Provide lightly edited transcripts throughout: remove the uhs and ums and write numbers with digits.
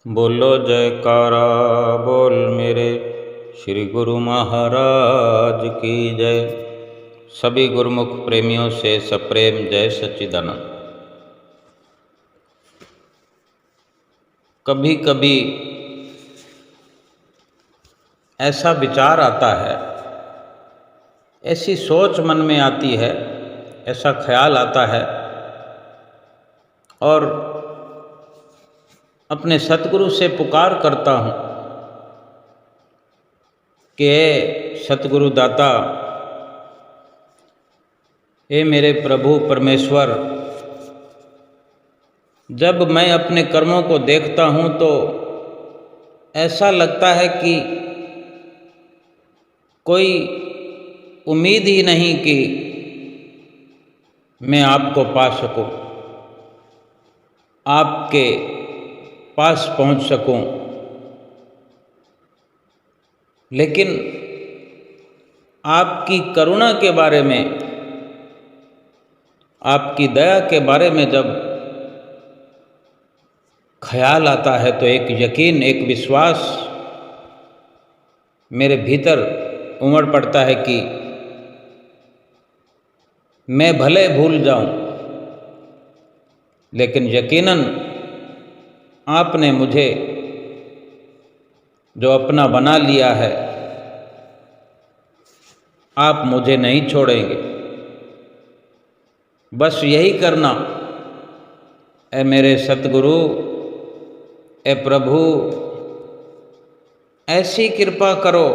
बोलो जयकारा बोल मेरे श्री गुरु महाराज की जय। सभी गुरुमुख प्रेमियों से सप्रेम जय सच्चिदानंद। कभी कभी ऐसा विचार आता है, ऐसी सोच मन में आती है, ऐसा ख्याल आता है और अपने सतगुरु से पुकार करता हूँ कि हे सतगुरु दाता, हे मेरे प्रभु परमेश्वर, जब मैं अपने कर्मों को देखता हूँ तो ऐसा लगता है कि कोई उम्मीद ही नहीं कि मैं आपको पा सकूं, आपके पास पहुंच सकूं। लेकिन आपकी करुणा के बारे में, आपकी दया के बारे में जब ख्याल आता है तो एक यकीन, एक विश्वास मेरे भीतर उमड़ पड़ता है कि मैं भले भूल जाऊं, लेकिन यकीनन आपने मुझे जो अपना बना लिया है, आप मुझे नहीं छोड़ेंगे। बस यही करना, ए मेरे सतगुरु, ए प्रभु, ऐसी कृपा करो,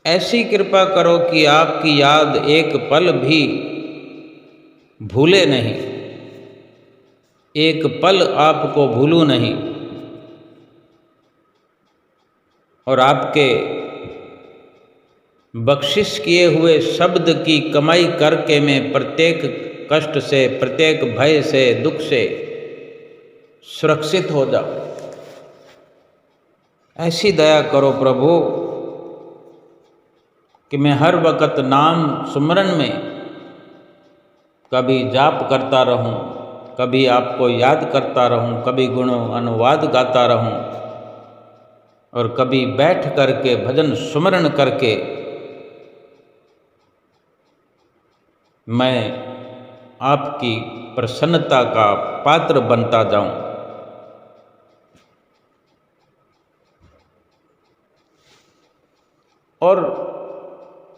ऐसी कृपा करो कि आपकी याद एक पल भी भूले नहीं, एक पल आपको भूलूं नहीं। और आपके बख्शिश किए हुए शब्द की कमाई करके मैं प्रत्येक कष्ट से, प्रत्येक भय से, दुख से सुरक्षित हो जाऊं। ऐसी दया करो प्रभु कि मैं हर वक्त नाम सुमरन में कभी जाप करता रहूं, कभी आपको याद करता रहूं, कभी गुण अनुवाद गाता रहूं और कभी बैठ करके भजन सुमरण करके मैं आपकी प्रसन्नता का पात्र बनता जाऊं। और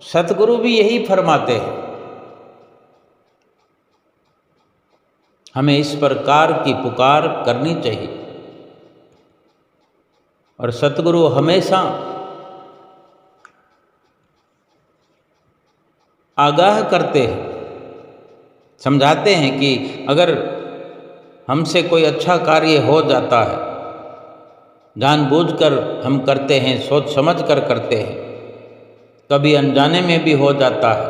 सतगुरु भी यही फरमाते हैं, हमें इस प्रकार की पुकार करनी चाहिए। और सतगुरु हमेशा आगाह करते हैं, समझाते हैं कि अगर हमसे कोई अच्छा कार्य हो जाता है, जानबूझकर हम करते हैं, सोच समझ कर करते हैं, कभी अनजाने में भी हो जाता है,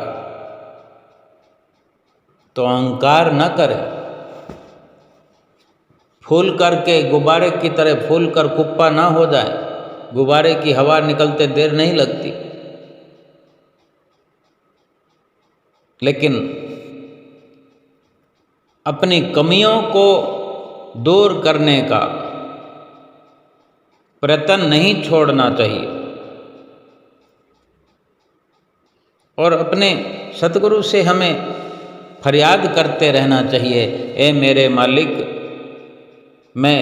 तो अहंकार न करें। फूल करके गुब्बारे की तरह फूल कर कुप्पा ना हो जाए। गुब्बारे की हवा निकलते देर नहीं लगती, लेकिन अपनी कमियों को दूर करने का प्रयत्न नहीं छोड़ना चाहिए। और अपने सतगुरु से हमें फरियाद करते रहना चाहिए, ए मेरे मालिक, मैं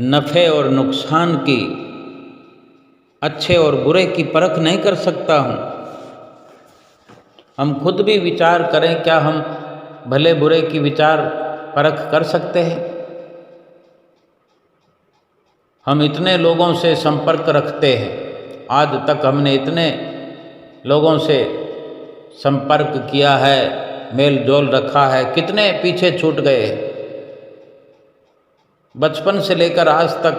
नफ़े और नुकसान की, अच्छे और बुरे की परख नहीं कर सकता हूँ। हम खुद भी विचार करें, क्या हम भले बुरे की विचार परख कर सकते हैं? हम इतने लोगों से संपर्क रखते हैं, आज तक हमने इतने लोगों से संपर्क किया है, मेल जोल रखा है, कितने पीछे छूट गए। बचपन से लेकर आज तक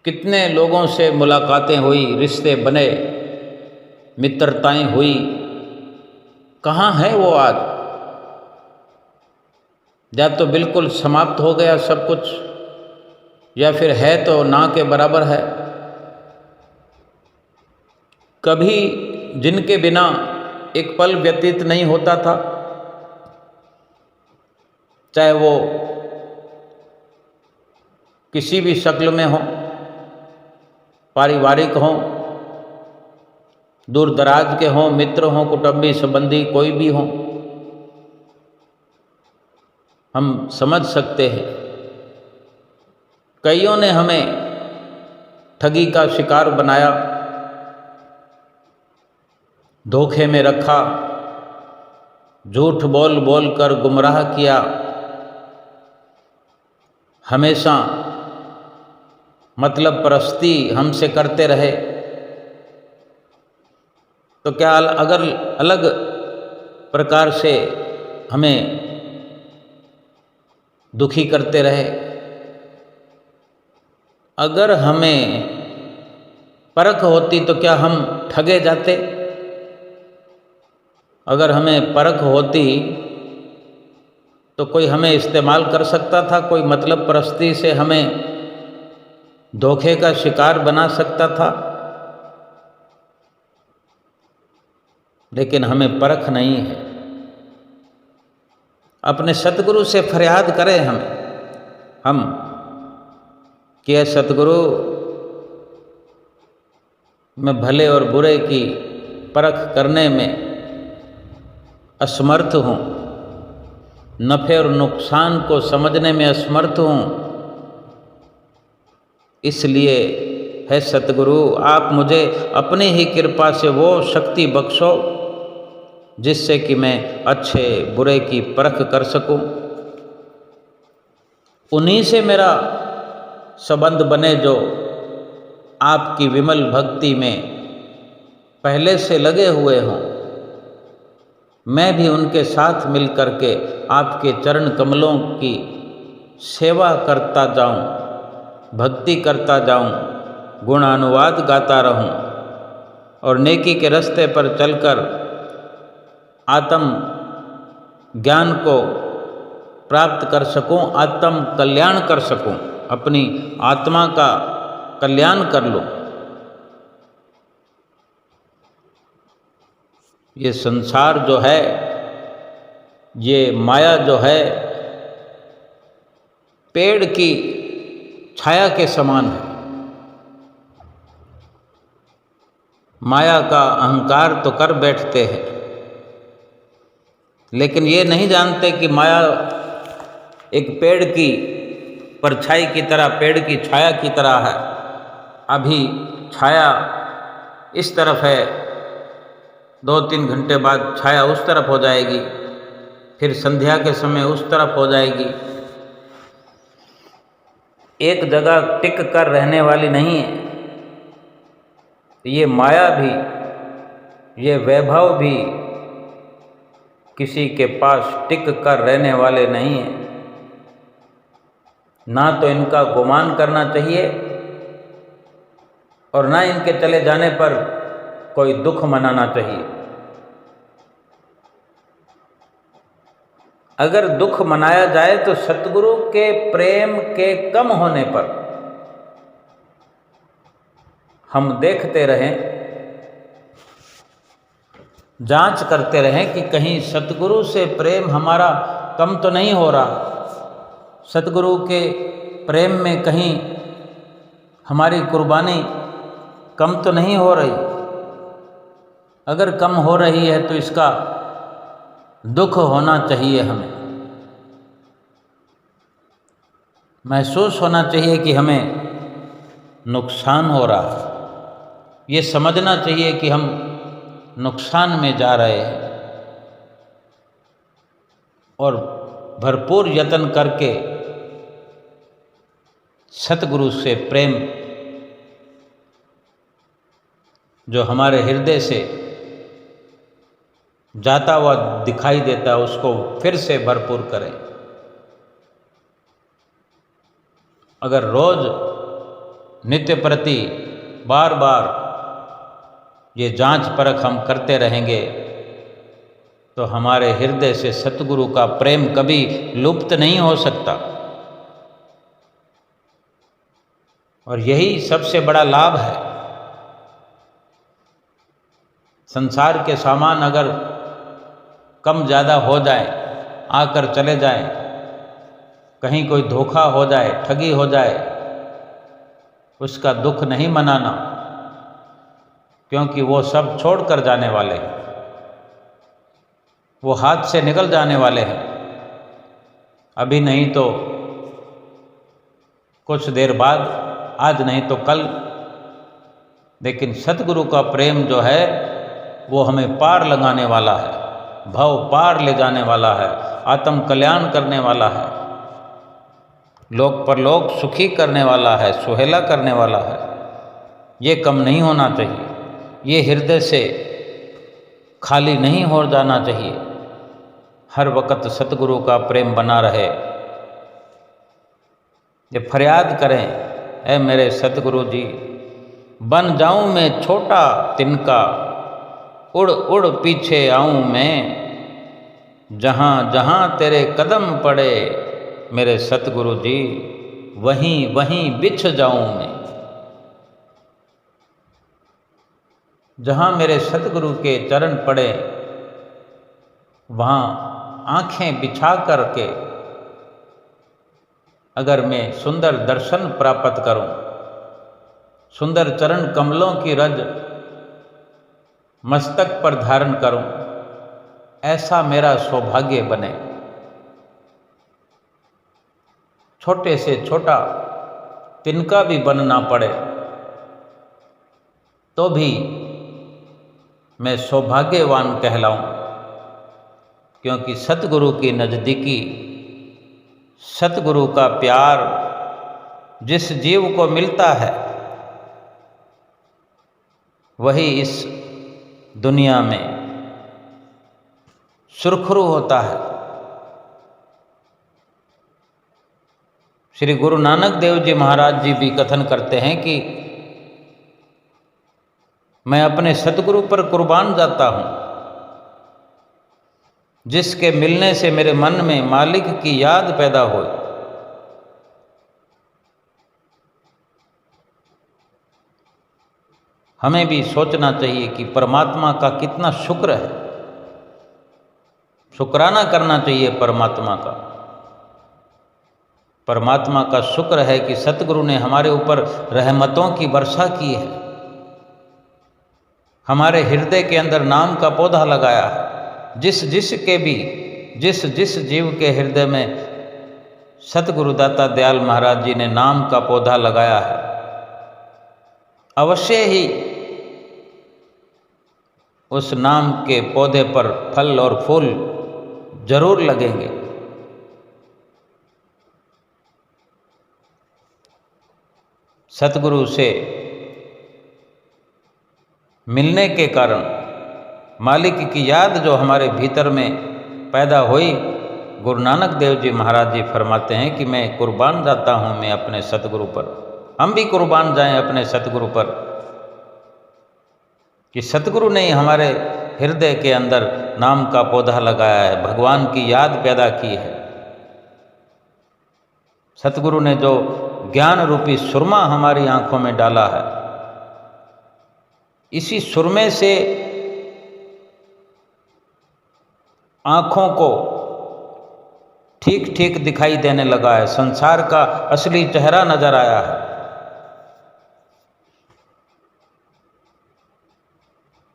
कितने लोगों से मुलाकातें हुई, रिश्ते बने, मित्रताएं हुई, कहाँ है वो आज? या तो बिल्कुल समाप्त हो गया सब कुछ, या फिर है तो ना के बराबर है। कभी जिनके बिना एक पल व्यतीत नहीं होता था, चाहे वो किसी भी शक्ल में हो, पारिवारिक हो, दूर दराज के हों, मित्र हों, कुटुंबी संबंधी कोई भी हों, हम समझ सकते हैं। कईयों ने हमें ठगी का शिकार बनाया, धोखे में रखा, झूठ बोल बोल कर गुमराह किया, हमेशा मतलब परस्ती हमसे करते रहे। तो क्या अगर अलग प्रकार से हमें दुखी करते रहे। अगर हमें परख होती तो क्या हम ठगे जाते? अगर हमें परख होती तो कोई हमें इस्तेमाल कर सकता था, कोई मतलब परस्ती से हमें धोखे का शिकार बना सकता था, लेकिन हमें परख नहीं है। अपने सतगुरु से फरियाद करें हम कि सतगुरु, मैं भले और बुरे की परख करने में असमर्थ हूँ, नफ़े और नुकसान को समझने में असमर्थ हूँ। इसलिए है सतगुरु, आप मुझे अपनी ही कृपा से वो शक्ति बख्शो जिससे कि मैं अच्छे बुरे की परख कर सकूं। उन्हीं से मेरा संबंध बने जो आपकी विमल भक्ति में पहले से लगे हुए हों। मैं भी उनके साथ मिल कर के आपके चरण कमलों की सेवा करता जाऊं, भक्ति करता जाऊं, गुणानुवाद गाता रहूं और नेकी के रास्ते पर चलकर आत्म ज्ञान को प्राप्त कर सकूं, आत्म कल्याण कर सकूं, अपनी आत्मा का कल्याण कर लूं। ये संसार जो है, ये माया जो है, पेड़ की छाया के समान है। माया का अहंकार तो कर बैठते हैं, लेकिन ये नहीं जानते कि माया एक पेड़ की परछाई की तरह, पेड़ की छाया की तरह है। अभी छाया इस तरफ है, 2-3 घंटे बाद छाया उस तरफ हो जाएगी, फिर संध्या के समय उस तरफ हो जाएगी। एक जगह टिक कर रहने वाली नहीं है। ये माया भी, ये वैभव भी किसी के पास टिक कर रहने वाले नहीं हैं। ना तो इनका गुमान करना चाहिए और ना इनके चले जाने पर कोई दुख मनाना चाहिए। अगर दुख मनाया जाए तो सतगुरु के प्रेम के कम होने पर। हम देखते रहें, जांच करते रहें कि कहीं सतगुरु से प्रेम हमारा कम तो नहीं हो रहा, सतगुरु के प्रेम में कहीं हमारी कुर्बानी कम तो नहीं हो रही। अगर कम हो रही है तो इसका दुख होना चाहिए, हमें महसूस होना चाहिए कि हमें नुकसान हो रहा है। ये समझना चाहिए कि हम नुकसान में जा रहे हैं और भरपूर यत्न करके सतगुरु से प्रेम जो हमारे हृदय से जाता हुआ दिखाई देता है उसको फिर से भरपूर करें। अगर रोज नित्य प्रति बार बार ये जांच परख हम करते रहेंगे तो हमारे हृदय से सतगुरु का प्रेम कभी लुप्त नहीं हो सकता। और यही सबसे बड़ा लाभ है। संसार के सामान अगर कम ज़्यादा हो जाए, आकर चले जाए, कहीं कोई धोखा हो जाए, ठगी हो जाए, उसका दुख नहीं मनाना, क्योंकि वो सब छोड़ कर जाने वाले हैं, वो हाथ से निकल जाने वाले हैं। अभी नहीं तो कुछ देर बाद, आज नहीं तो कल। लेकिन सतगुरु का प्रेम जो है वो हमें पार लगाने वाला है, भव पार ले जाने वाला है, आत्म कल्याण करने वाला है, लोक परलोक सुखी करने वाला है, सुहेला करने वाला है। ये कम नहीं होना चाहिए, ये हृदय से खाली नहीं हो जाना चाहिए। हर वक्त सतगुरु का प्रेम बना रहे। ये फरियाद करें, ऐ मेरे सतगुरु जी, बन जाऊं मैं छोटा तिनका, उड़ उड़ पीछे आऊं मैं, जहाँ जहाँ तेरे कदम पड़े मेरे सतगुरु जी, वहीं वहीं बिछ जाऊं मैं। जहाँ मेरे सतगुरु के चरण पड़े वहाँ आंखें बिछा करके अगर मैं सुंदर दर्शन प्राप्त करूं, सुंदर चरण कमलों की रज मस्तक पर धारण करूं, ऐसा मेरा सौभाग्य बने। छोटे से छोटा तिनका भी बनना पड़े तो भी मैं सौभाग्यवान कहलाऊं, क्योंकि सतगुरु की नज़दीकी, सतगुरु का प्यार जिस जीव को मिलता है वही इस दुनिया में सुरखरू होता है। श्री गुरु नानक देव जी महाराज जी भी कथन करते हैं कि मैं अपने सतगुरु पर कुर्बान जाता हूँ, जिसके मिलने से मेरे मन में मालिक की याद पैदा हो। हमें भी सोचना चाहिए कि परमात्मा का कितना शुक्र है, शुक्राना करना चाहिए परमात्मा का। परमात्मा का शुक्र है कि सतगुरु ने हमारे ऊपर रहमतों की वर्षा की है, हमारे हृदय के अंदर नाम का पौधा लगाया है। जिस जिस जीव के हृदय में सतगुरु दाता दयाल महाराज जी ने नाम का पौधा लगाया है, अवश्य ही उस नाम के पौधे पर फल और फूल जरूर लगेंगे। सतगुरु से मिलने के कारण मालिक की याद जो हमारे भीतर में पैदा हुई, गुरु नानक देव जी महाराज जी फरमाते हैं कि मैं कुर्बान जाता हूँ मैं अपने सतगुरु पर। हम भी कुर्बान जाएं अपने सतगुरु पर, कि सतगुरु ने हमारे हृदय के अंदर नाम का पौधा लगाया है, भगवान की याद पैदा की है। सतगुरु ने जो ज्ञान रूपी सुरमा हमारी आंखों में डाला है, इसी सुरमे से आंखों को ठीक ठीक दिखाई देने लगा है, संसार का असली चेहरा नजर आया है।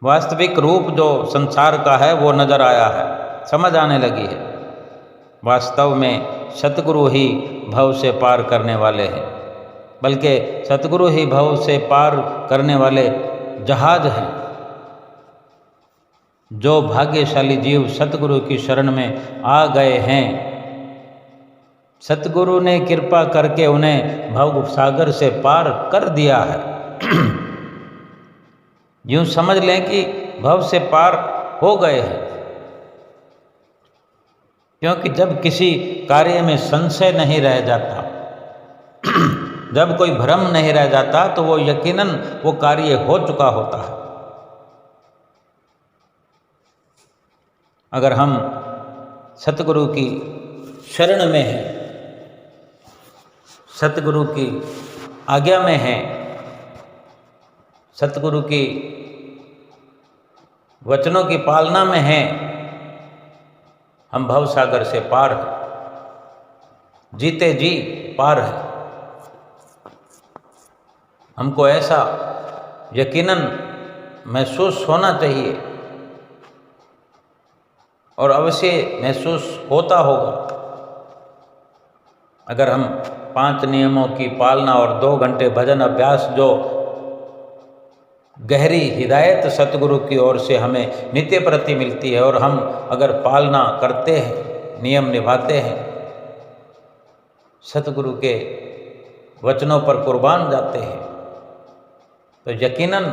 वास्तविक रूप जो संसार का है वो नजर आया है, समझ आने लगी है। वास्तव में सतगुरु ही भव से पार करने वाले हैं, बल्कि सतगुरु ही भव से पार करने वाले जहाज हैं। जो भाग्यशाली जीव सतगुरु की शरण में आ गए हैं, सतगुरु ने कृपा करके उन्हें भव सागर से पार कर दिया है। यूं समझ लें कि भव से पार हो गए हैं, क्योंकि जब किसी कार्य में संशय नहीं रह जाता, जब कोई भ्रम नहीं रह जाता, तो वो यकीनन वो कार्य हो चुका होता है। अगर हम सतगुरु की शरण में हैं, सतगुरु की आज्ञा में हैं, सतगुरु की वचनों की पालना में हैं, हम भव सागर से पार हैं, जीते जी पार है। हमको ऐसा यकीनन महसूस होना चाहिए और अवश्य महसूस होता होगा अगर हम 5 नियमों की पालना और 2 घंटे भजन अभ्यास जो गहरी हिदायत सतगुरु की ओर से हमें नित्य प्रति मिलती है और हम अगर पालना करते हैं, नियम निभाते हैं, सतगुरु के वचनों पर कुर्बान जाते हैं, तो यकीनन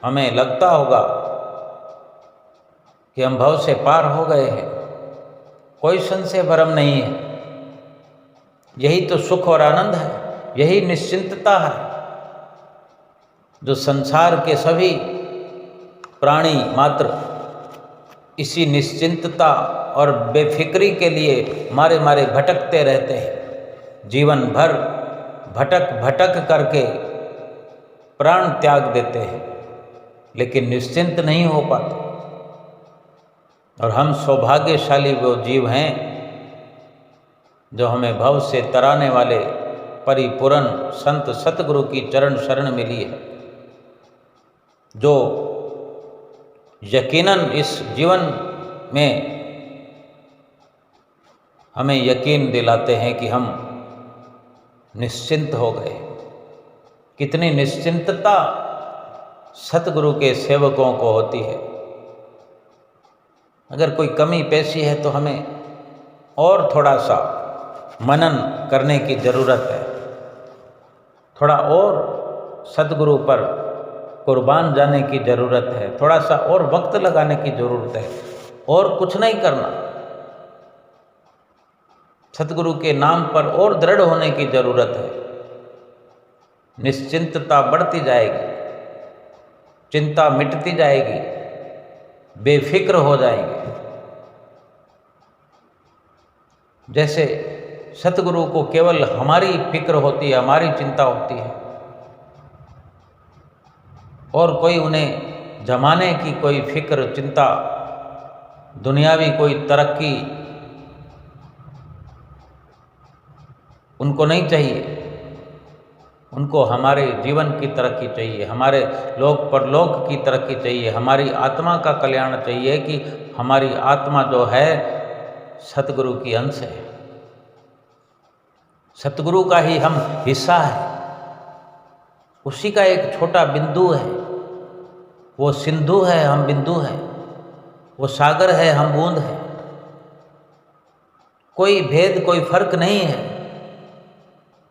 हमें लगता होगा कि हम भव से पार हो गए हैं। कोई संशय भरम नहीं है। यही तो सुख और आनंद है, यही निश्चिंतता है जो संसार के सभी प्राणी मात्र इसी निश्चिंतता और बेफिक्री के लिए मारे मारे भटकते रहते हैं। जीवन भर भटक भटक करके प्राण त्याग देते हैं, लेकिन निश्चिंत नहीं हो पाते। और हम सौभाग्यशाली वो जीव हैं जो हमें भव से तराने वाले परिपूर्ण संत सतगुरु की चरण शरण मिली है, जो यकीनन इस जीवन में हमें यकीन दिलाते हैं कि हम निश्चिंत हो गए। कितनी निश्चिंतता सतगुरु के सेवकों को होती है। अगर कोई कमी पेशी है तो हमें और थोड़ा सा मनन करने की ज़रूरत है, थोड़ा और सतगुरु पर कुर्बान जाने की ज़रूरत है, थोड़ा सा और वक्त लगाने की ज़रूरत है। और कुछ नहीं करना, सतगुरु के नाम पर और दृढ़ होने की ज़रूरत है। निश्चिंतता बढ़ती जाएगी, चिंता मिटती जाएगी, बेफिक्र हो जाएंगे। जैसे सतगुरु को केवल हमारी फिक्र होती है, हमारी चिंता होती है, और कोई उन्हें जमाने की कोई फिक्र चिंता, दुनियावी कोई तरक्की उनको नहीं चाहिए। उनको हमारे जीवन की तरक्की चाहिए, हमारे लोक परलोक की तरक्की चाहिए, हमारी आत्मा का कल्याण चाहिए कि हमारी आत्मा जो है सतगुरु की अंश है, सतगुरु का ही हम हिस्सा है, उसी का एक छोटा बिंदु है। वो सिंधु है, हम बिंदु हैं, वो सागर है, हम बूंद हैं। कोई भेद, कोई फर्क नहीं है,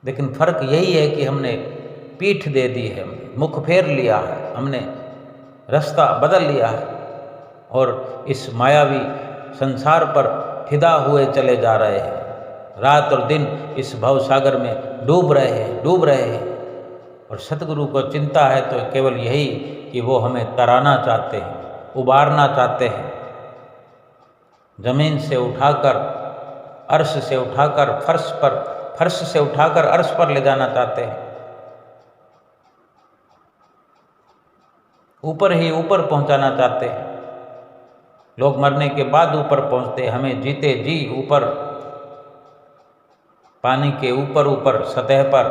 लेकिन फर्क यही है कि हमने पीठ दे दी है, मुख फेर लिया है, हमने रास्ता बदल लिया है और इस मायावी संसार पर फिदा हुए चले जा रहे हैं। रात और दिन इस भवसागर में डूब रहे हैं। और सतगुरु को चिंता है तो केवल यही कि वो हमें तराना चाहते हैं, उबारना चाहते हैं, जमीन से उठाकर, अर्श से उठाकर फर्श से उठाकर अर्श पर ले जाना चाहते हैं। ऊपर ही ऊपर पहुंचाना चाहते हैं। लोग मरने के बाद ऊपर पहुंचते हैं, हमें जीते जी ऊपर, पानी के ऊपर सतह पर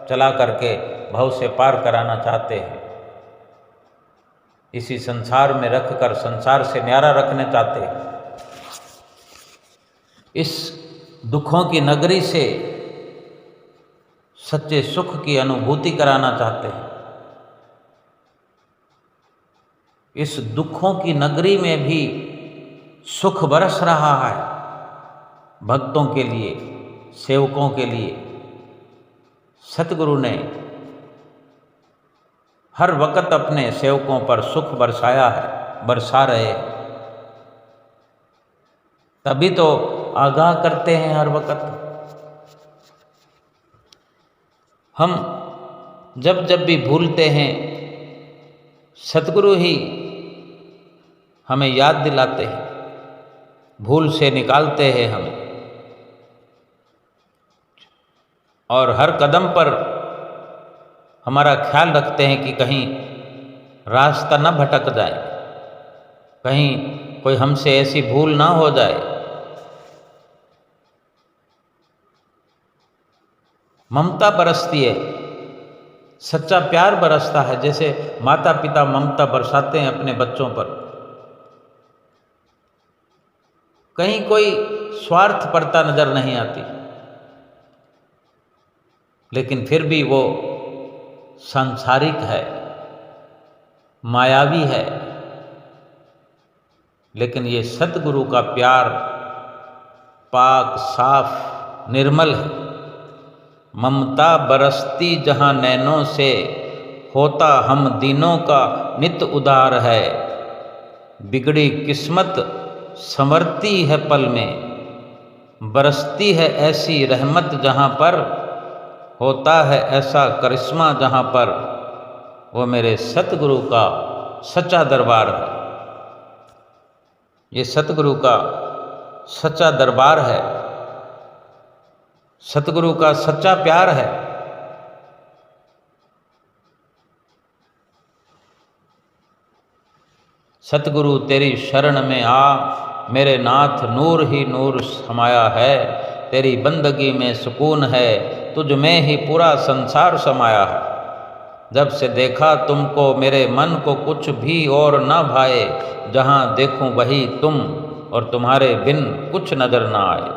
चला करके भव से पार कराना चाहते हैं। इसी संसार में रखकर संसार से न्यारा रखने चाहते हैं। इस दुखों की नगरी से सच्चे सुख की अनुभूति कराना चाहते हैं। इस दुखों की नगरी में भी सुख बरस रहा है भक्तों के लिए, सेवकों के लिए। सतगुरु ने हर वक्त अपने सेवकों पर सुख बरसाया है, बरसा रहे हैं। तभी तो आगाह करते हैं हर वक्त। हम जब जब भी भूलते हैं, सतगुरु ही हमें याद दिलाते हैं, भूल से निकालते हैं हमें, और हर कदम पर हमारा ख्याल रखते हैं कि कहीं रास्ता न भटक जाए, कहीं कोई हमसे ऐसी भूल ना हो जाए। ममता बरसती है सच्चा प्यार बरसता है, जैसे माता पिता ममता बरसाते हैं अपने बच्चों पर। कहीं कोई स्वार्थपरता नजर नहीं आती, लेकिन फिर भी वो सांसारिक है, मायावी है। लेकिन ये सतगुरु का प्यार पाक, साफ, निर्मल है। ममता बरसती जहाँ नैनों से, होता हम दीनों का नित उदार है। बिगड़ी किस्मत संवरती है पल में, बरसती है ऐसी रहमत जहाँ पर, होता है ऐसा करिश्मा जहाँ पर, वो मेरे सतगुरु का सच्चा दरबार है। ये सतगुरु का सच्चा दरबार है, सतगुरु का सच्चा प्यार है। सतगुरु तेरी शरण में आ, मेरे नाथ नूर ही नूर समाया है। तेरी बंदगी में सुकून है, तुझ में ही पूरा संसार समाया है। जब से देखा तुमको मेरे मन को कुछ भी और न भाए, जहाँ देखूं वही तुम और तुम्हारे बिन कुछ नजर ना आए।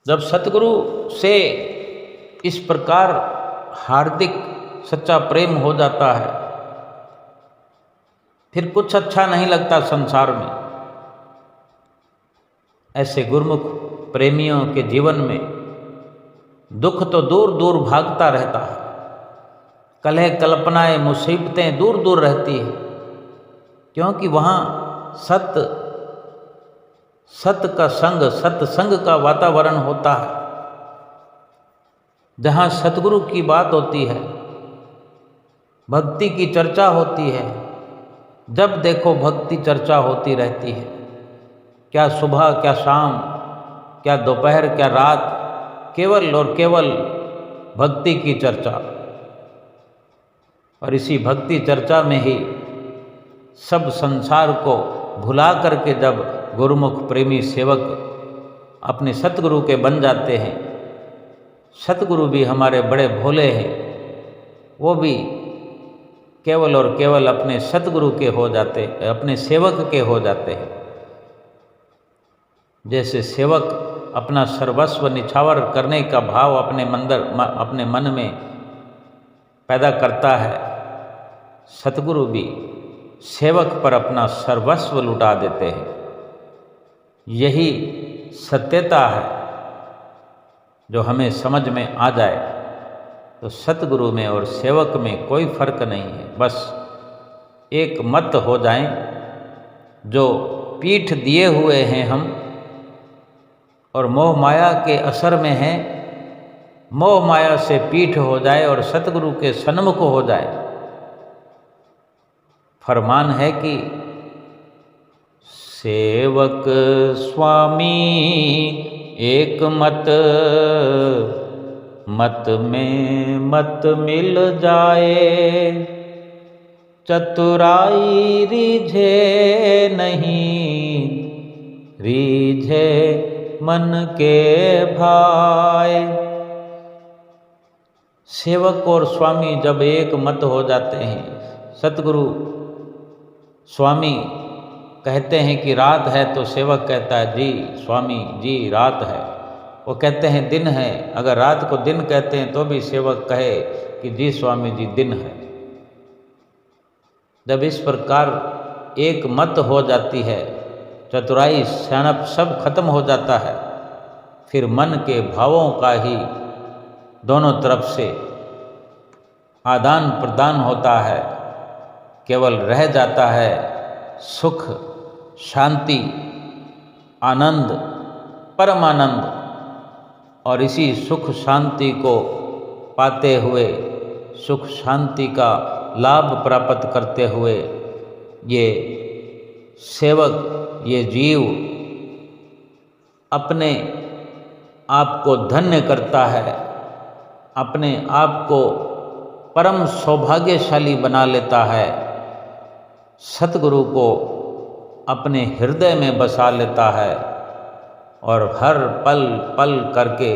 जब सतगुरु से इस प्रकार हार्दिक सच्चा प्रेम हो जाता है, फिर कुछ अच्छा नहीं लगता संसार में। ऐसे गुरुमुख प्रेमियों के जीवन में दुख तो दूर दूर भागता रहता है, कलह कल्पनाएं मुसीबतें दूर दूर रहती है, क्योंकि वहाँ सत का संग, सत्संग का वातावरण होता है। जहाँ सतगुरु की बात होती है, भक्ति की चर्चा होती है, जब देखो भक्ति चर्चा होती रहती है। क्या सुबह, क्या शाम, क्या दोपहर, क्या रात, केवल और केवल भक्ति की चर्चा। और इसी भक्ति चर्चा में ही सब संसार को भुला करके जब गुरुमुख प्रेमी सेवक अपने सतगुरु के बन जाते हैं, सतगुरु भी हमारे बड़े भोले हैं, वो भी केवल और केवल अपने सतगुरु के हो जाते, अपने सेवक के हो जाते हैं। जैसे सेवक अपना सर्वस्व निछावर करने का भाव अपने मन में पैदा करता है, सतगुरु भी सेवक पर अपना सर्वस्व लुटा देते हैं। यही सत्यता है जो हमें समझ में आ जाए तो सतगुरु में और सेवक में कोई फर्क नहीं है। बस एक मत हो जाएं, जो पीठ दिए हुए हैं हम और मोह माया के असर में हैं, मोह माया से पीठ हो जाए और सतगुरु के सन्मुख हो जाए। फरमान है कि सेवक स्वामी एक मत, मत में मत मिल जाए। चतुराई रीझे नहीं, रीझे मन के भाई। सेवक और स्वामी जब एक मत हो जाते हैं, सतगुरु स्वामी कहते हैं कि रात है तो सेवक कहता है जी स्वामी जी रात है। वो कहते हैं दिन है, अगर रात को दिन कहते हैं तो भी सेवक कहे कि जी स्वामी जी दिन है। जब इस प्रकार एक मत हो जाती है, चतुराई स्याणप सब खत्म हो जाता है, फिर मन के भावों का ही दोनों तरफ से आदान प्रदान होता है। केवल रह जाता है सुख, शांति, आनंद, परमानंद। और इसी सुख शांति को पाते हुए, सुख शांति का लाभ प्राप्त करते हुए ये सेवक, ये जीव अपने आप को धन्य करता है, अपने आप को परम सौभाग्यशाली बना लेता है, सतगुरु को अपने हृदय में बसा लेता है और हर पल पल करके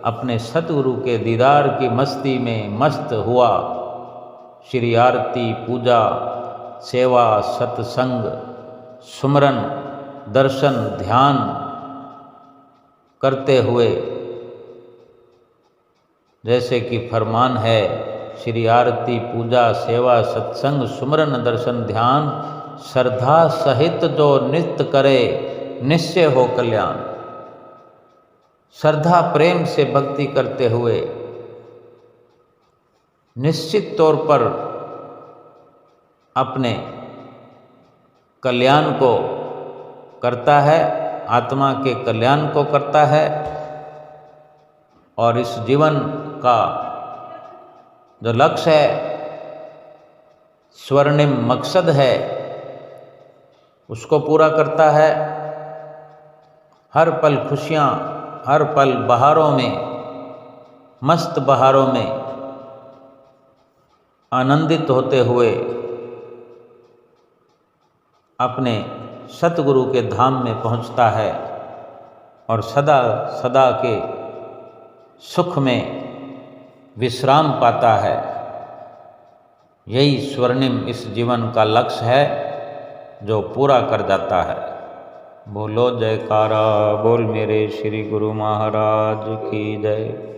अपने सतगुरु के दीदार की मस्ती में मस्त हुआ श्री आरती पूजा सेवा सत्संग सुमरन दर्शन ध्यान करते हुए, जैसे कि फरमान है श्री आरती पूजा सेवा सत्संग सुमरन दर्शन ध्यान श्रद्धा सहित जो नित्य करे निश्चय हो कल्याण। श्रद्धा प्रेम से भक्ति करते हुए निश्चित तौर पर अपने कल्याण को करता है, आत्मा के कल्याण को करता है। और इस जीवन का जो लक्ष्य है, स्वर्णिम मकसद है, उसको पूरा करता है। हर पल खुशियाँ, हर पल बहारों में, मस्त बहारों में आनंदित होते हुए अपने सतगुरु के धाम में पहुंचता है और सदा सदा के सुख में विश्राम पाता है। यही स्वर्णिम इस जीवन का लक्ष्य है जो पूरा कर जाता है। बोलो जयकारा बोल मेरे श्री गुरु महाराज की जय।